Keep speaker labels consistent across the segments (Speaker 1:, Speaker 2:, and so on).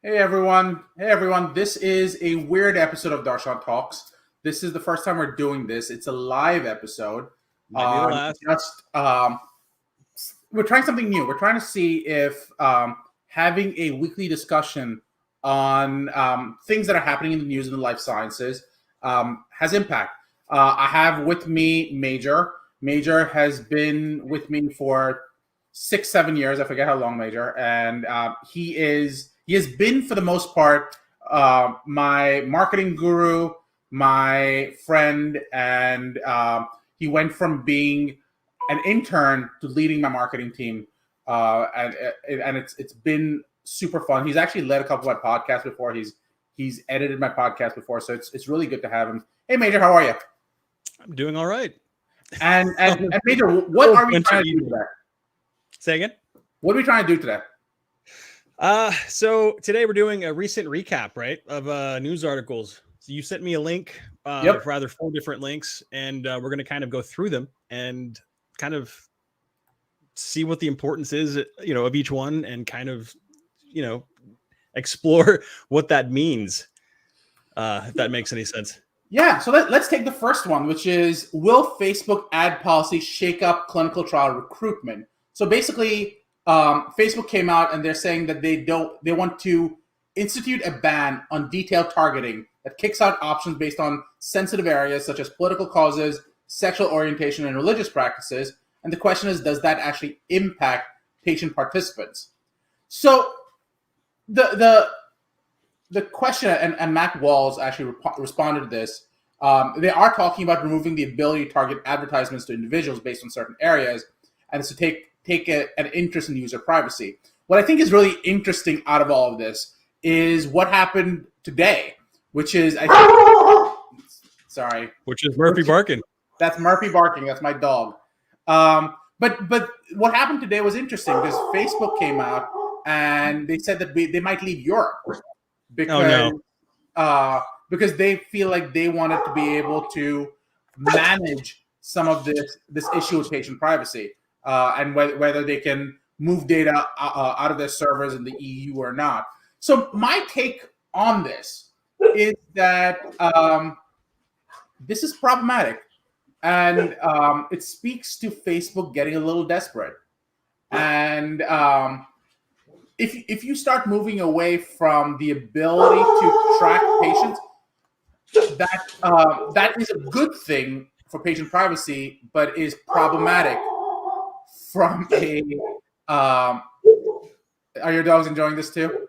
Speaker 1: Hey everyone. This is a weird episode of Darshan Talks. This is the first time we're doing this. It's a live episode.
Speaker 2: Might be the last.
Speaker 1: We're trying something new. We're trying to see if having a weekly discussion on things that are happening in the news and the life sciences has impact. I have with me Major. Major has been with me for 6-7 years. I forget how long, Major, and he has been, for the most part, my marketing guru, my friend, and he went from being an intern to leading my marketing team, and it's been super fun. He's actually led a couple of my podcasts before. He's edited my podcast before, so it's really good to have him. Hey, Major, how are you?
Speaker 2: I'm doing all right.
Speaker 1: And Major, what are we trying to do today?
Speaker 2: Say again?
Speaker 1: What are we trying to do today?
Speaker 2: So today we're doing a recent recap, right, of news articles. So you sent me a link, rather 4 different links, and we're going to kind of go through them and kind of see what the importance is, of each one, and kind of, explore what that means, if that makes any sense.
Speaker 1: Yeah, so let's take the first one, which is, will Facebook ad policy shake up clinical trial recruitment? So basically, Facebook came out and they're saying that they want to institute a ban on detailed targeting that kicks out options based on sensitive areas such as political causes, sexual orientation, and religious practices. And the question is, does that actually impact patient participants? So the question, and Matt Walls actually responded to this. They are talking about removing the ability to target advertisements to individuals based on certain areas, and it's to take an interest in user privacy. What I think is really interesting out of all of this is what happened today, which is,
Speaker 2: which is Murphy barking.
Speaker 1: That's Murphy barking. That's my dog. But what happened today was interesting because Facebook came out and they said that they might leave Europe because they feel like they wanted to be able to manage some of this issue with patient privacy. And whether they can move data out of their servers in the EU or not. So my take on this is that this is problematic, and it speaks to Facebook getting a little desperate. And if you start moving away from the ability to track patients, that is a good thing for patient privacy, but is problematic from a are your dogs enjoying this too?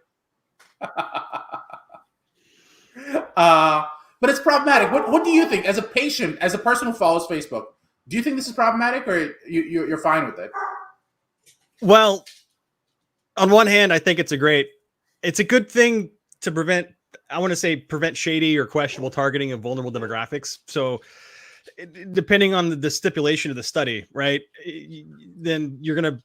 Speaker 1: But it's problematic. What do you think as a patient, as a person who follows Facebook? Do you think this is problematic, or you're fine with it?
Speaker 2: Well, on one hand, I think it's a good thing to prevent shady or questionable targeting of vulnerable demographics. So depending on the stipulation of the study, right, then you're going to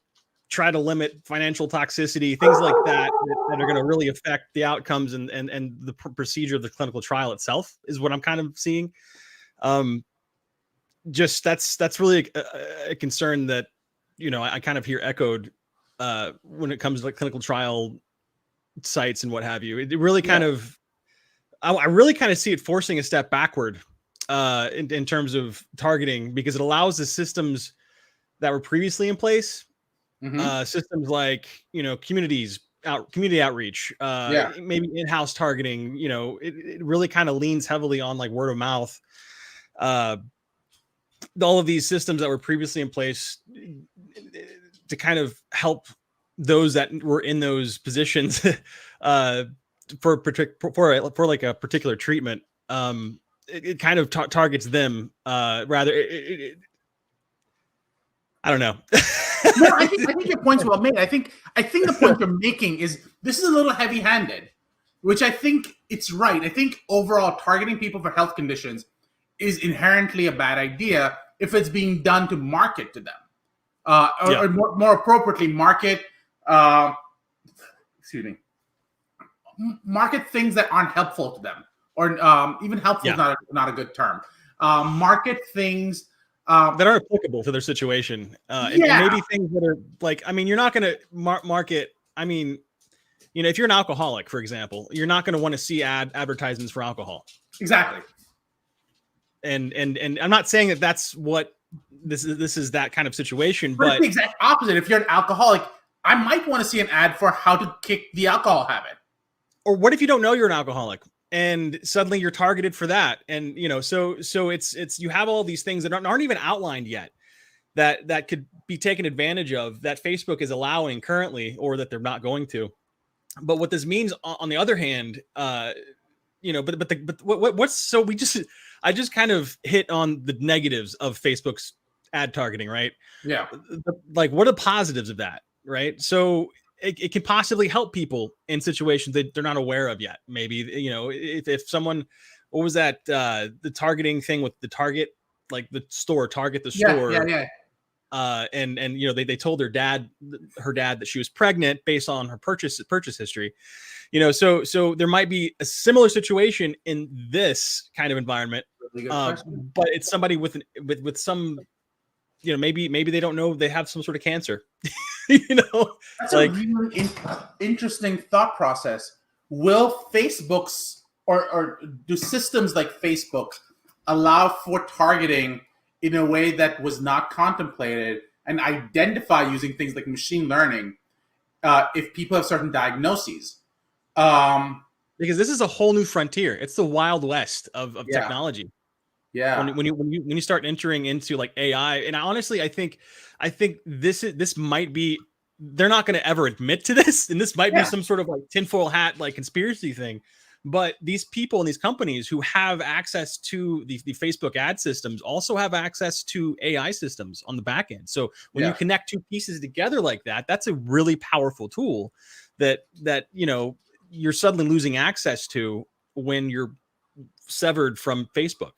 Speaker 2: try to limit financial toxicity, things like that are going to really affect the outcomes and the procedure of the clinical trial itself, is what I'm kind of seeing. Just that's really a concern that, I kind of hear echoed when it comes to like clinical trial sites and what have you. It really kind of, I really kind of see it forcing a step backward in terms of targeting, because it allows the systems that were previously in place, systems like, community outreach, maybe in-house targeting, it really kind of leans heavily on like word of mouth. All of these systems that were previously in place to kind of help those that were in those positions for like a particular treatment. It kind of targets them rather. I don't know.
Speaker 1: No, I think your point's well made. I think the point you're making is this is a little heavy-handed, which I think it's right. I think overall targeting people for health conditions is inherently a bad idea if it's being done to market to them, or more appropriately, market things that aren't helpful to them, or even helpful is not a good term. Market things
Speaker 2: that are applicable to their situation. And maybe things that are like, you're not going to market. You know, if you're an alcoholic, for example, you're not going to want to see advertisements for alcohol.
Speaker 1: Exactly.
Speaker 2: And I'm not saying that that's what this is that kind of situation,
Speaker 1: But
Speaker 2: but
Speaker 1: it's the exact opposite. If you're an alcoholic, I might want to see an ad for how to kick the alcohol habit.
Speaker 2: Or what if you don't know you're an alcoholic and suddenly you're targeted for that? And, you know, so it's you have all these things that aren't even outlined yet that could be taken advantage of, that Facebook is allowing currently, or that they're not going to. But what this means on the other hand, you know, what's so I just kind of hit on the negatives of Facebook's ad targeting, right?
Speaker 1: Yeah.
Speaker 2: Like, what are the positives of that, right? So it can possibly help people in situations that they're not aware of yet. Maybe, you know, if someone, what was that, the targeting thing with the Target, like the store, Target the store.
Speaker 1: Yeah.
Speaker 2: And you know, they told her dad that she was pregnant based on her purchase history, you know, so there might be a similar situation in this kind of environment,
Speaker 1: Really
Speaker 2: but it's somebody with some, you know, maybe they don't know they have some sort of cancer. You know,
Speaker 1: that's
Speaker 2: like,
Speaker 1: a really interesting thought process. Will Facebook's or do systems like Facebook allow for targeting in a way that was not contemplated and identify using things like machine learning if people have certain diagnoses?
Speaker 2: Because this is a whole new frontier. It's the Wild West of technology.
Speaker 1: Yeah.
Speaker 2: When you start entering into like AI, and honestly, I think this might be, they're not going to ever admit to this, and this might be some sort of like tinfoil hat like conspiracy thing. But these people and these companies who have access to the Facebook ad systems also have access to AI systems on the back end. So when you connect two pieces together like that, that's a really powerful tool that you know, you're suddenly losing access to when you're severed from Facebook.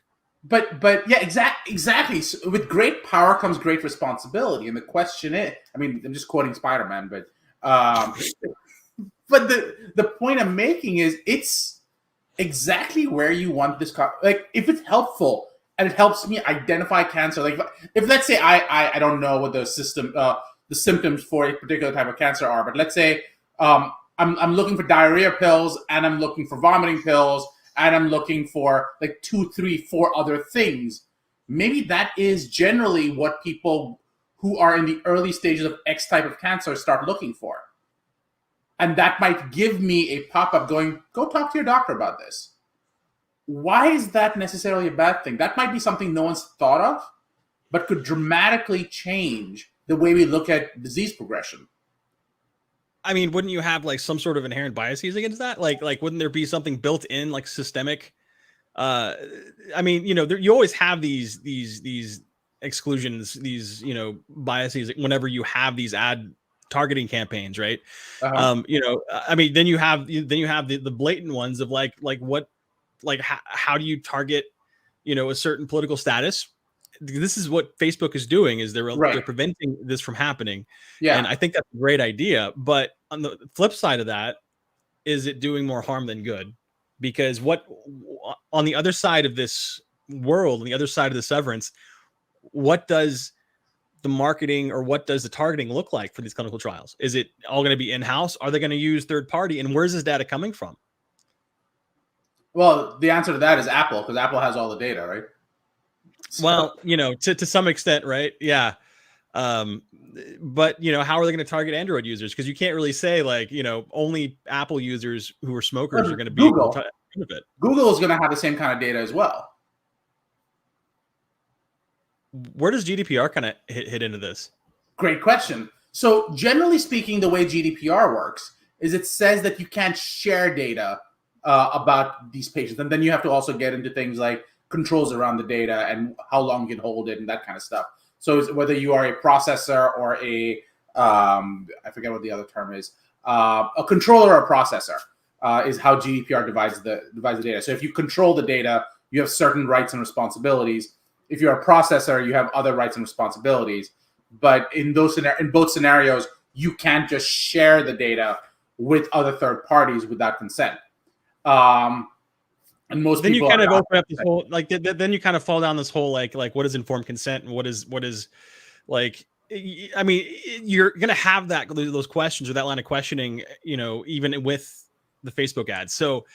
Speaker 1: But yeah, exactly. So with great power comes great responsibility, and the question is, I mean, I'm just quoting Spider-Man, but the point I'm making is it's exactly where you want this. Like, if it's helpful and it helps me identify cancer, like if let's say I don't know what the symptoms for a particular type of cancer are, but let's say I'm looking for diarrhea pills and I'm looking for vomiting pills and I'm looking for like 2, 3, 4 other things. Maybe that is generally what people who are in the early stages of X type of cancer start looking for. And that might give me a pop-up going, go talk to your doctor about this. Why is that necessarily a bad thing? That might be something no one's thought of, but could dramatically change the way we look at disease progression.
Speaker 2: I mean, wouldn't you have like some sort of inherent biases against that? Like wouldn't there be something built in, like systemic? I mean, you know, you always have these exclusions, these, you know, biases whenever you have these ad targeting campaigns, right? You know, I mean, then you have the blatant ones of like what, like how do you target, you know, a certain political status? This is what Facebook is doing, is they're preventing this from happening. And I think that's a great idea. But on the flip side of that, is it doing more harm than good? Because what on the other side of this world, on the other side of the severance, what does the marketing or what does the targeting look like for these clinical trials? Is it all going to be in-house? Are they going to use third party? And where's this data coming from?
Speaker 1: Well, the answer to that is Apple, because Apple has all the data, right?
Speaker 2: So. Well, you know, to some extent, right? Yeah. But, you know, how are they going to target Android users? Because you can't really say like, you know, only Apple users who are smokers are going to be able to benefit.
Speaker 1: Google is going to have the same kind of data as well.
Speaker 2: Where does GDPR kind of hit into this?
Speaker 1: Great question. So generally speaking, the way GDPR works is it says that you can't share data about these patients. And then you have to also get into things like controls around the data and how long you can hold it and that kind of stuff. So whether you are a processor or I forget what the other term is, a controller or a processor is how GDPR divides the data. So if you control the data, you have certain rights and responsibilities. If you're a processor, you have other rights and responsibilities. But in both scenarios, you can't just share the data with other third parties without consent. And most
Speaker 2: then
Speaker 1: people
Speaker 2: you kind of open up this whole, like, then you kind of fall down this whole like what is informed consent and what is like, I mean, you're going to have those questions or that line of questioning, even with the Facebook ads. So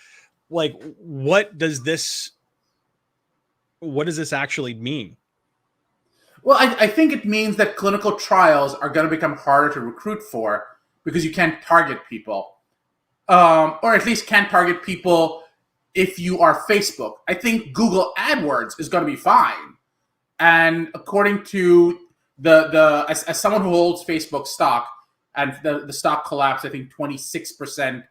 Speaker 2: like, what does this actually mean?
Speaker 1: Well, I think it means that clinical trials are going to become harder to recruit for because you can't target people, or at least can't target people if you are Facebook. I think Google AdWords is going to be fine. And according to as someone who holds Facebook stock, and the stock collapsed, I think 26%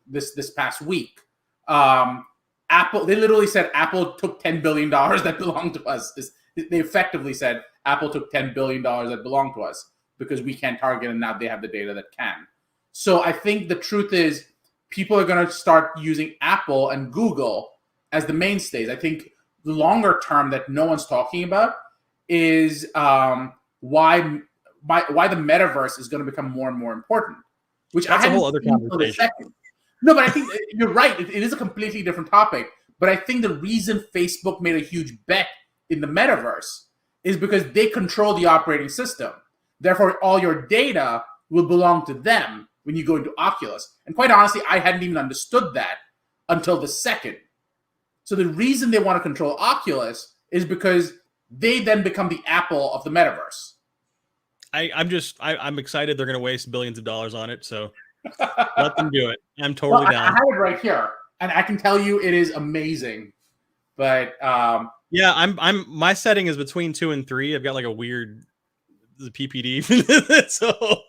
Speaker 1: this past week. Apple, they literally said Apple took $10 billion that belonged to us. They effectively said Apple took $10 billion that belonged to us because we can't target, and now they have the data that can. So I think the truth is people are going to start using Apple and Google as the mainstays. I think the longer term that no one's talking about is why the metaverse is going to become more and more important. Which
Speaker 2: that's a whole other conversation.
Speaker 1: No, but I think you're right. It is a completely different topic. But I think the reason Facebook made a huge bet in the metaverse is because they control the operating system. Therefore, all your data will belong to them when you go into Oculus. And quite honestly, I hadn't even understood that until the second. So the reason they want to control Oculus is because they then become the Apple of the metaverse.
Speaker 2: I'm excited they're going to waste billions of dollars on it. So let them do it. I'm totally down.
Speaker 1: I have it right here, and I can tell you it is amazing. But
Speaker 2: yeah, my setting is between 2 and 3. I've got like a weird PPD. So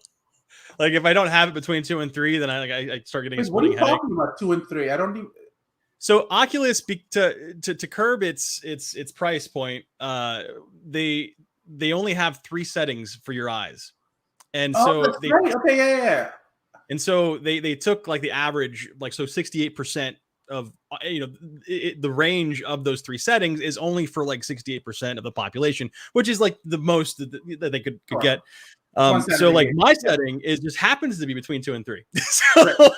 Speaker 2: like if I don't have it between 2 and 3, then I start getting a splitting headache.
Speaker 1: What are you talking about 2 and 3? I don't even.
Speaker 2: So Oculus, to curb its price point, they only have 3 settings for your eyes, and so they
Speaker 1: okay, yeah.
Speaker 2: And so they took like the average, like, so 68% of the range of those 3 settings is only for like 68% of the population, which is like the most that they could get. So like my setting is just happens to be between 2 and 3. So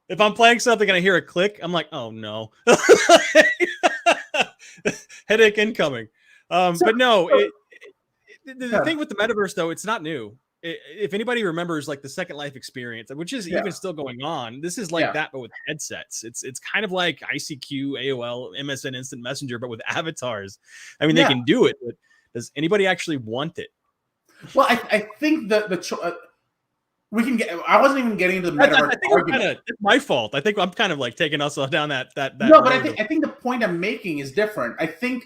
Speaker 2: if I'm playing something and I hear a click, I'm like, oh no, headache incoming. But no, the thing with the metaverse though, it's not new. If anybody remembers like the Second Life experience, which is even still going on, this is like that, but with headsets. It's kind of like ICQ, AOL, MSN Instant Messenger, but with avatars. I mean, they can do it, but does anybody actually want it?
Speaker 1: Well, I think we can get. I wasn't even getting into the metaverse argument.
Speaker 2: It's my fault. I think I'm kind of like taking us down that.
Speaker 1: No, but I think the point I'm making is different. I think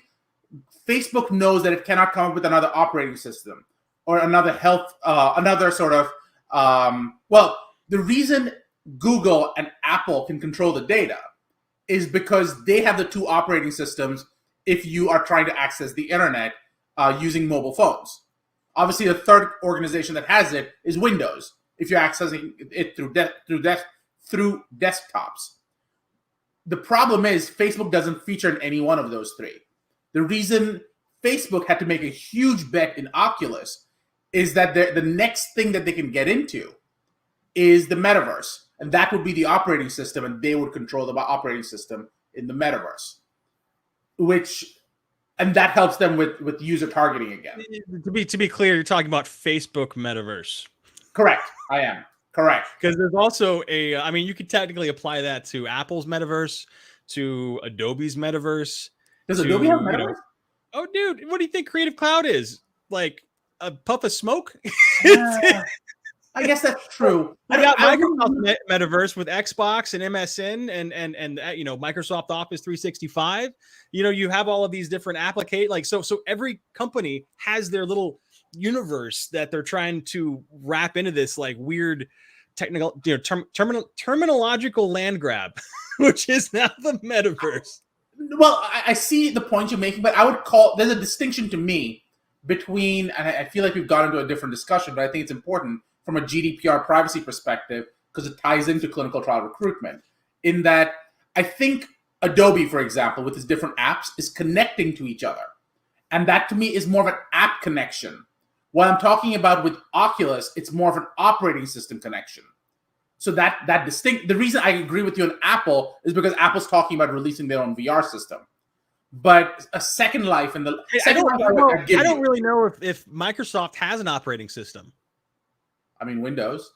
Speaker 1: Facebook knows that it cannot come up with another operating system or another another sort of. Well, the reason Google and Apple can control the data is because they have the 2 operating systems. If you are trying to access the internet using mobile phones, obviously the third organization that has it is Windows. If you're accessing it through desktops, the problem is Facebook doesn't feature in any one of those 3. The reason Facebook had to make a huge bet in Oculus is that the next thing that they can get into is the metaverse, and that would be the operating system, and they would control the operating system in the metaverse, and that helps them with user targeting again.
Speaker 2: To be clear, you're talking about Facebook metaverse.
Speaker 1: Correct. I am. Correct.
Speaker 2: Because there's also I mean, you could technically apply that to Apple's metaverse, to Adobe's metaverse.
Speaker 1: Does Adobe have metaverse?
Speaker 2: Oh, dude, what do you think Creative Cloud is? Like a puff of smoke?
Speaker 1: I guess that's true.
Speaker 2: I got Microsoft metaverse with Xbox and MSN and Microsoft Office 365. You have all of these different so every company has their little universe that they're trying to wrap into this like weird technical terminological land grab, which is now the metaverse.
Speaker 1: Well, I see the point you're making, but I would call there's a distinction to me between, and I feel like we've got into a different discussion, but I think it's important from a GDPR privacy perspective because it ties into clinical trial recruitment. In that, I think Adobe, for example, with its different apps, is connecting to each other, and that to me is more of an app connection. What I'm talking about with Oculus, it's more of an operating system connection. So that distinct. The reason I agree with you on Apple is because Apple's talking about releasing their own VR system. but a second life in the
Speaker 2: I
Speaker 1: second life
Speaker 2: I don't really know if Microsoft has an operating system.
Speaker 1: I mean, Windows.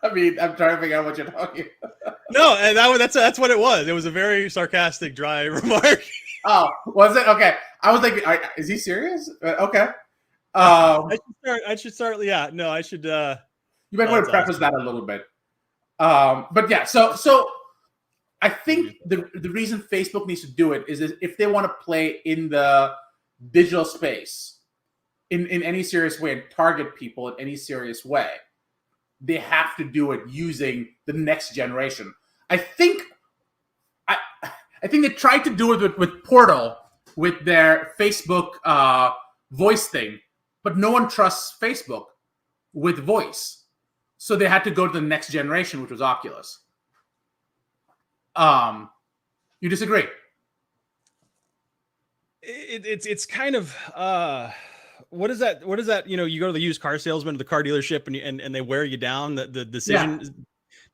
Speaker 1: I mean, I'm trying to figure out what you're talking about.
Speaker 2: No, and that's what it was. It was a very sarcastic, dry remark.
Speaker 1: Oh, was it? Okay. I was like, is he serious? Okay.
Speaker 2: I should start. Yeah, no, I should.
Speaker 1: You might want to preface that a little bit. But yeah, so I think the reason Facebook needs to do it is if they want to play in the digital space in any serious way and target people in any serious way, they have to do it using the next generation. I think they tried to do it with Portal, with their Facebook voice thing, but no one trusts Facebook with voice. So they had to go to the next generation, which was Oculus. You disagree?
Speaker 2: It's kind of what is that? You know, you go to the used car salesman, the car dealership, and they wear you down. The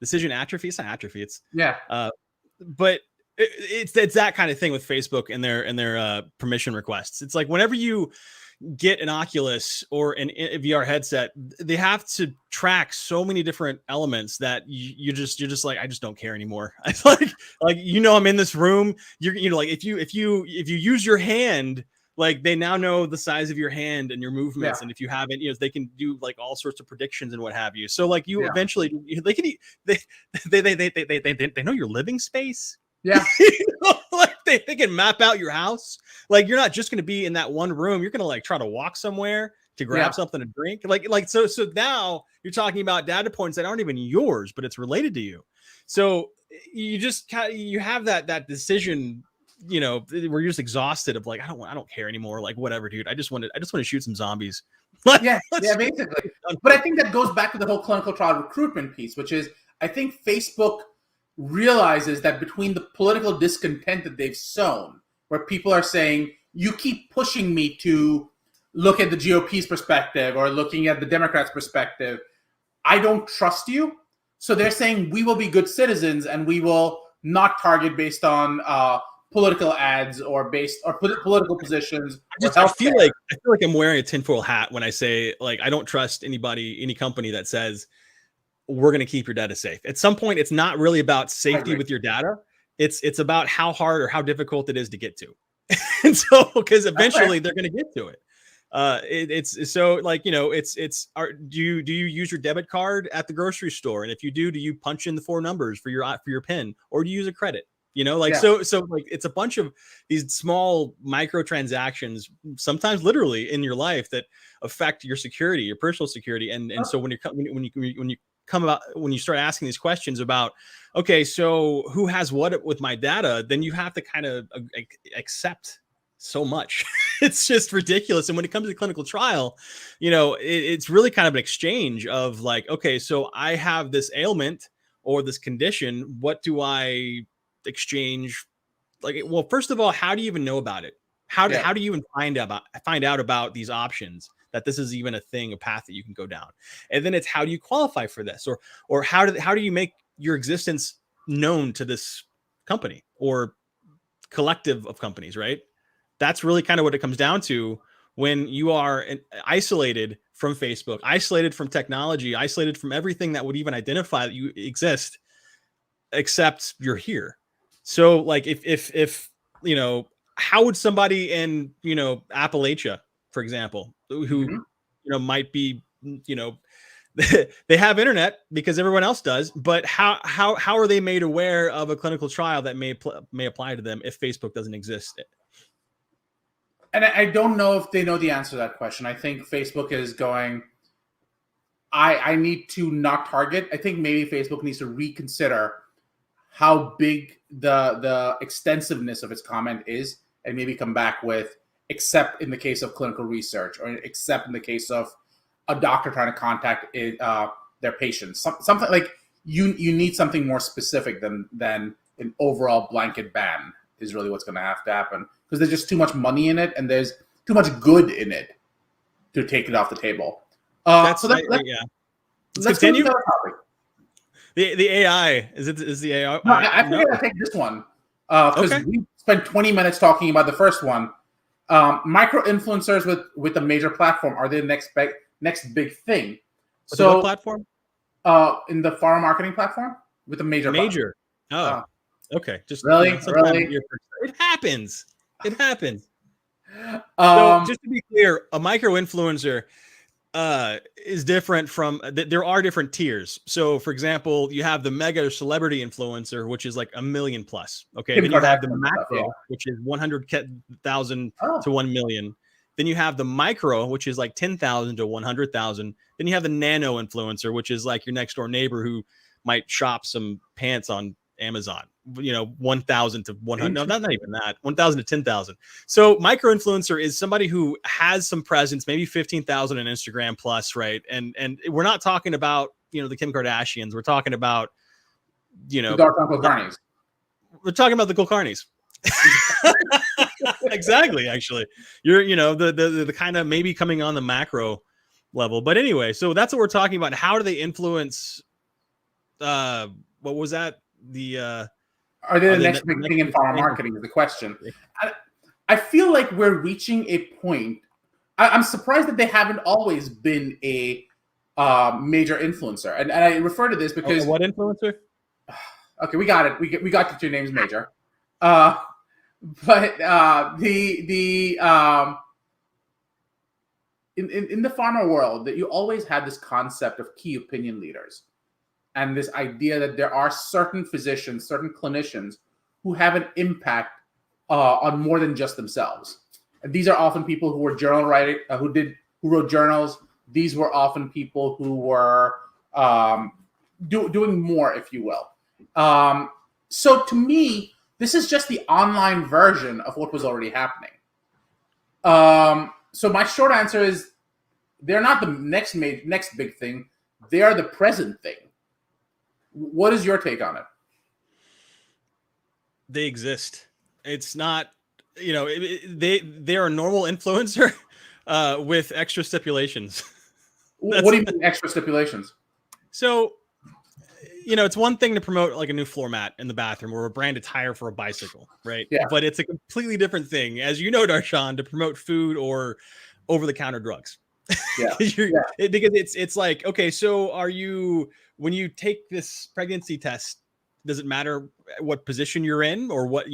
Speaker 2: decision atrophy. It's not atrophy. It's but it's that kind of thing with Facebook and their permission requests. It's like whenever you get an Oculus or a VR headset, they have to track so many different elements that you're just like, I just don't care anymore. I like I'm in this room. Like if you use your hand, like they now know the size of your hand and your movements, and if you haven't, they can do like all sorts of predictions and what have you. So like eventually they can they know your living space.
Speaker 1: Yeah.
Speaker 2: Like they can map out your house. Like you're not just going to be in that one room. You're going to like try to walk somewhere to grab something to drink. So now you're talking about data points that aren't even yours, but it's related to you. So you have that decision, where you're just exhausted of like, I don't care anymore. Like whatever, dude. I just want to shoot some zombies.
Speaker 1: Basically. But I think that goes back to the whole clinical trial recruitment piece, which is I think Facebook realizes that between the political discontent that they've sown, where people are saying, you keep pushing me to look at the GOP's perspective or looking at the Democrats' perspective, I don't trust you. So they're saying we will be good citizens and we will not target based on political ads or political positions.
Speaker 2: I feel like I'm wearing a tinfoil hat when I say like I don't trust any company that says we're going to keep your data safe. At some point, it's not really about safety with your data. It's about how hard or how difficult it is to get to. And so, because eventually they're going to get to it. It's so like, do you use your debit card at the grocery store? And if you do you punch in the 4 numbers for your PIN, or do you use a credit? So like it's a bunch of these small micro transactions, sometimes literally in your life, that affect your security, your personal security. And so when you start asking these questions about, okay, so who has what with my data, then you have to kind of accept so much. It's just ridiculous. And when it comes to clinical trial, it's really kind of an exchange of like, okay, so I have this ailment or this condition. What do I exchange? Like, well, first of all, how do you even know about it? How do you even find out about these options, that this is even a thing, a path that you can go down? And then it's, how do you qualify for this? Or how do you make your existence known to this company or collective of companies, right? That's really kind of what it comes down to when you are isolated from Facebook, isolated from technology, isolated from everything that would even identify that you exist, except you're here. So like if how would somebody in, Appalachia, for example, who, might be, they have internet because everyone else does, but how are they made aware of a clinical trial that may apply to them if Facebook doesn't exist?
Speaker 1: And I don't know if they know the answer to that question. I think Facebook is going, I need to not target. I think maybe Facebook needs to reconsider how big the extensiveness of its comment is, and maybe come back with, except in the case of clinical research, or except in the case of a doctor trying to contact their patients. Something like you need something more specific than an overall blanket ban is really what's going to have to happen, because there's just too much money in it and there's too much good in it to take it off the table.
Speaker 2: Let's continue. The AI is the AI?
Speaker 1: No, I
Speaker 2: No.
Speaker 1: figured I'd take this one because
Speaker 2: Okay.
Speaker 1: we spent 20 minutes talking about the first one. Micro influencers with a major platform are the next big thing.
Speaker 2: With the what
Speaker 1: So
Speaker 2: platform?
Speaker 1: in the pharma marketing platform with a major platform.
Speaker 2: Major. Oh,
Speaker 1: Uh,
Speaker 2: okay. Just
Speaker 1: really,
Speaker 2: sometimes
Speaker 1: really.
Speaker 2: it happens. It happens. So
Speaker 1: Um,
Speaker 2: just to be clear, a micro influencer is different from there are different tiers. So for example, you have the mega celebrity influencer, which is like 1 million plus. Okay.
Speaker 1: Kim
Speaker 2: Then you have the
Speaker 1: Kardashian stuff. Yeah.
Speaker 2: macro, which is 100,000
Speaker 1: Oh,
Speaker 2: to 1 million. Then you have the micro, which is like 10,000 to 100,000. Then you have the nano influencer, which is like your next door neighbor who might shop some pants on Amazon, 1,000 to 100. No, not even that. 1,000 to 10,000. So micro influencer is somebody who has some presence, maybe 15,000 on Instagram plus, right? And we're not talking about, the Kim Kardashians. We're talking about,
Speaker 1: the Darshan Kulkarnis.
Speaker 2: we're talking about the Kulkarnis. Exactly. Actually, you're, the kind of maybe coming on the macro level. But anyway, so that's what we're talking about. How do they influence? What was that?
Speaker 1: Are they
Speaker 2: Are
Speaker 1: the
Speaker 2: they
Speaker 1: next big thing in pharma
Speaker 2: thing?
Speaker 1: marketing is the question. I feel like we're reaching a point. I'm surprised that they haven't always been a major influencer. And I refer to this because
Speaker 2: What influencer?
Speaker 1: okay, we got it. We got the two names major. Uh, but in the pharma world, that you always had this concept of key opinion leaders, and this idea that there are certain physicians, certain clinicians who have an impact on more than just themselves. And these are often people who were journal writing, who wrote journals. These were often people who were doing more, if you will. So to me, this is just the online version of what was already happening. So my short answer is they're not the next big thing. They are the present thing. What is your take on it?
Speaker 2: They exist. It's not, they're a normal influencer with extra stipulations.
Speaker 1: What do you mean extra stipulations?
Speaker 2: So, it's one thing to promote like a new floor mat in the bathroom or a branded tire for a bicycle, right?
Speaker 1: Yeah.
Speaker 2: But it's a completely different thing, as you know, Darshan, to promote food or over-the-counter drugs.
Speaker 1: Yeah.
Speaker 2: Because it's like, okay, so when you take this pregnancy test, does it matter what position you're in or what,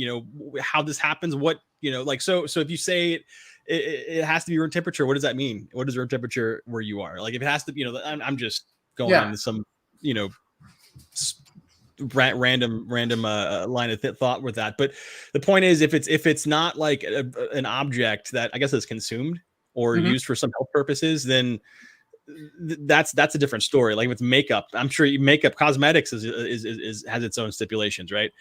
Speaker 2: how this happens? What, so if you say it has to be room temperature, what does that mean? What is room temperature where you are? Like if it has to, I'm just going into some, random line of thought with that. But the point is, if it's not like an object that I guess is consumed or used for some health purposes, then that's a different story. Like if it's makeup, I'm sure makeup cosmetics has its own stipulations, right?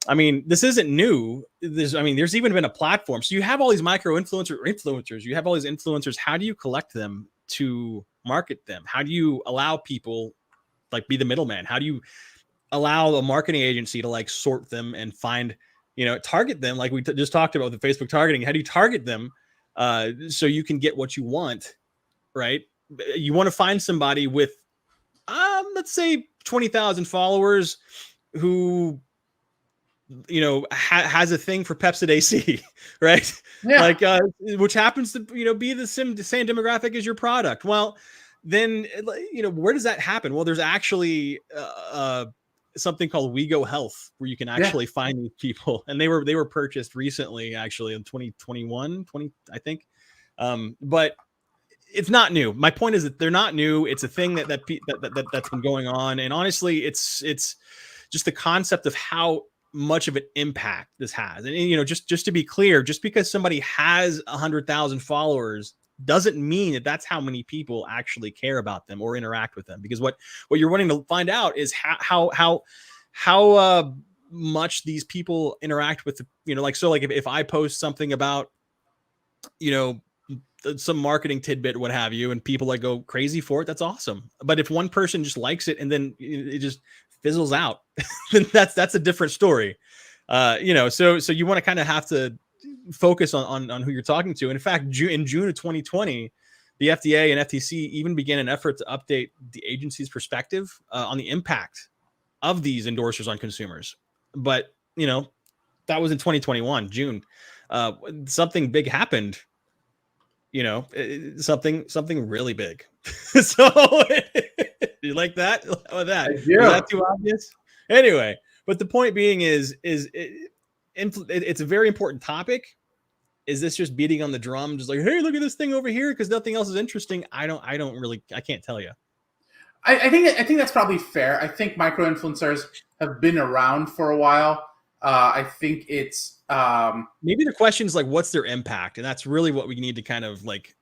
Speaker 2: I mean, this isn't new. There's even been a platform. So you have all these micro influencers. You have all these influencers. How do you collect them to market them? How do you allow people like be the middleman? How do you allow a marketing agency to like sort them and find, target them like we just talked about with the Facebook targeting? How do you target them so you can get what you want, right? You want to find somebody with, let's say 20,000 followers who, has a thing for Pepsid AC, right?
Speaker 1: Yeah.
Speaker 2: Like, which happens to, be the same demographic as your product. Well, then, where does that happen? Well, there's actually something called WeGo Health where you can actually find these people, and they were purchased recently, actually in 2021, I think. But it's not new. My point is that they're not new. It's a thing that's been going on, and honestly, it's just the concept of how much of an impact this has. And just to be clear, just because somebody has 100,000 followers doesn't mean that that's how many people actually care about them or interact with them. Because what you're wanting to find out is how much these people interact with, like if I post something about, some marketing tidbit, what have you, and people like go crazy for it, that's awesome. But if one person just likes it and then it just fizzles out, then that's a different story. So you want to kind of have to focus on who you're talking to. And in fact, in June of 2020, the FDA and FTC even began an effort to update the agency's perspective on the impact of these endorsers on consumers. But, that was in 2021, June. Something big happened, something really big. So you like that? With that?
Speaker 1: I do.
Speaker 2: Was that too obvious? Anyway, but the point being is it's a very important topic. Is this just beating on the drum, just like, hey, look at this thing over here because nothing else is interesting? I can't tell you.
Speaker 1: I think that's probably fair. I think micro influencers have been around for a while. I think it's
Speaker 2: maybe the question is like, what's their impact, and that's really what we need to kind of like.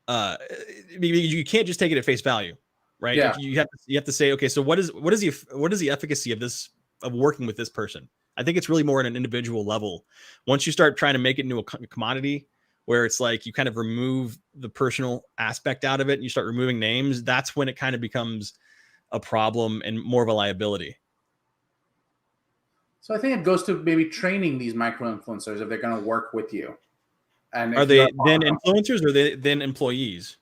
Speaker 2: You can't just take it at face value, right?
Speaker 1: Yeah.
Speaker 2: You have to say, okay, so what is the efficacy of working with this person? I think it's really more at an individual level. Once you start trying to make it into a commodity where it's like you kind of remove the personal aspect out of it and you start removing names, that's when it kind of becomes a problem and more of a liability.
Speaker 1: So I think it goes to maybe training these micro influencers if they're going to work with you. And
Speaker 2: are they then influencers or are they then employees?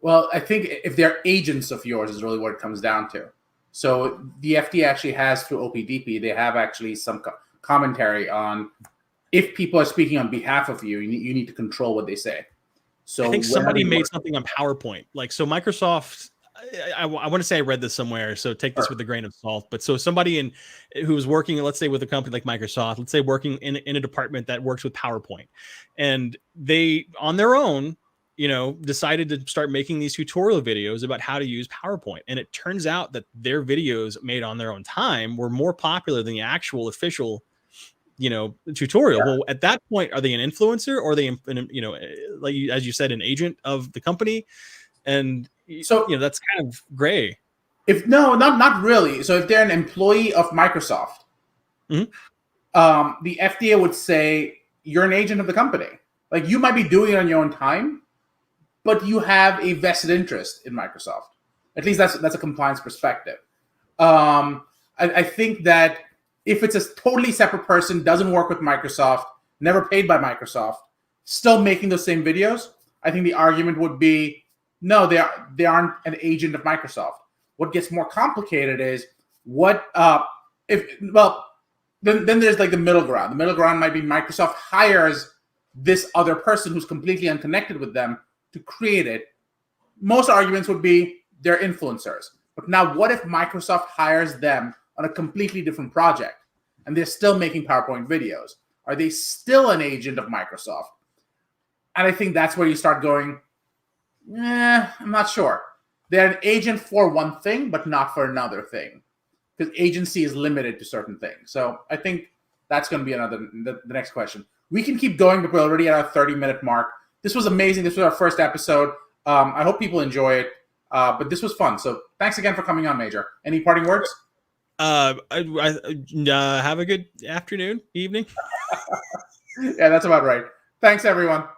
Speaker 1: Well, I think if they're agents of yours is really what it comes down to. So the FDA actually has, through OPDP, they have actually some commentary on if people are speaking on behalf of you, you need to control what they say. So
Speaker 2: I think somebody made something on PowerPoint. Like, so Microsoft, I want to say I read this somewhere, so take this with a grain of salt. But so somebody who was working, let's say with a company like Microsoft, let's say working in a department that works with PowerPoint, and they on their own, decided to start making these tutorial videos about how to use PowerPoint. And it turns out that their videos made on their own time were more popular than the actual official, tutorial. Yeah. Well, at that point, are they an influencer or are they, like as you said, an agent of the company? And so, that's kind of gray.
Speaker 1: Not really. So if they're an employee of Microsoft, the FDA would say you're an agent of the company. Like, you might be doing it on your own time, but you have a vested interest in Microsoft. At least that's a compliance perspective. I think that if it's a totally separate person, doesn't work with Microsoft, never paid by Microsoft, still making those same videos, I think the argument would be, no, they aren't an agent of Microsoft. What gets more complicated is then there's like the middle ground. The middle ground might be Microsoft hires this other person who's completely unconnected with them to create it. Most arguments would be they're influencers. But now what if Microsoft hires them on a completely different project and they're still making PowerPoint videos? Are they still an agent of Microsoft? And I think that's where you start going, I'm not sure. They're an agent for one thing, but not for another thing. Because agency is limited to certain things. So I think that's going to be the next question. We can keep going, but we're already at our 30-minute mark. This was amazing. This was our first episode. I hope people enjoy it. But this was fun. So thanks again for coming on, Major. Any parting words?
Speaker 2: Have a good afternoon, evening.
Speaker 1: Yeah, that's about right. Thanks, everyone.